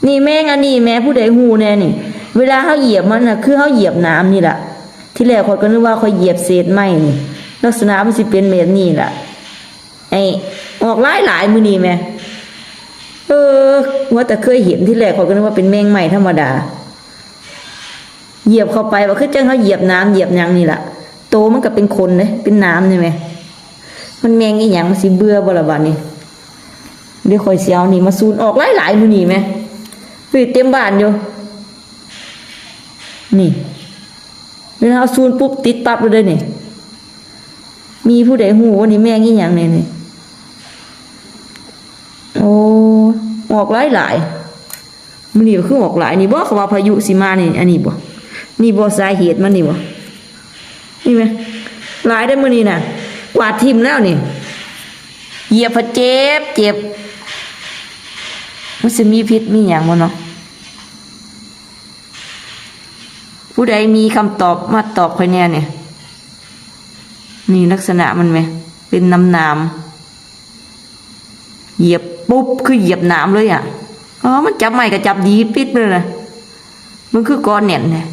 นี่แม่งอันนี้แม่ผู้ใดฮู้แน่นี่เวลาเขาเหยียบมันน่ะคือเขาเหยียบน้ำนี่ล่ะที่แรกข้อยก็นึกว่าข้อยเหยียบเศษไม้นี่ลักษณะมันสิเป็นแบบนี้ล่ะไอ้ออกหลายมื้อนี้แม่ว่าแต่เคยเห็นที่แรกข้อยก็นึกว่าเป็นแมงไม้ธรรมดาเหยียบเข้าไปว่าคือจังเขาเหยียบน้ำเหยียบหยังนี่ล่ะโตมันก็เป็นคนเด้เป็นน้ำใช่ไหมมันแมงอีหยังมันสิเบื่อบ่ล่ะบัดนี้เดี๋ยวข้อยสิเอานี่มาซูนออกหลายมื้อนี้แม่ปีเต็มบ้านอยู่นี่เวลาเอาซูนปุ๊บติดปั๊บเลยนี่มีผู้ใดฮู้ว่านี่แมงอีหยังนี่โอ้ออกหลายมื้อนี้ก็คือออกหลายนี่บ่เขาว่าพายุสิมานี่อันนี้บ่นี่บ่สาเหตุมันนี่บ่นี่แม่หลายได้มื้อนี้น่ะกวาดทิ่มแล้วนี่เหยียบพะเจ็บมันสิมีพิษมีหยังบ่เนาะผู้ใดมีคำตอบมาตอบค่อยแน่เนี่ยนี่ลักษณะมันไหมเป็นน้ำเหยียบปุ๊บคือเหยียบน้ำเลยอ่ะมันจับไม้ก็จับดีปิดเลยนะมันคือก้อนแน่นเนี่ย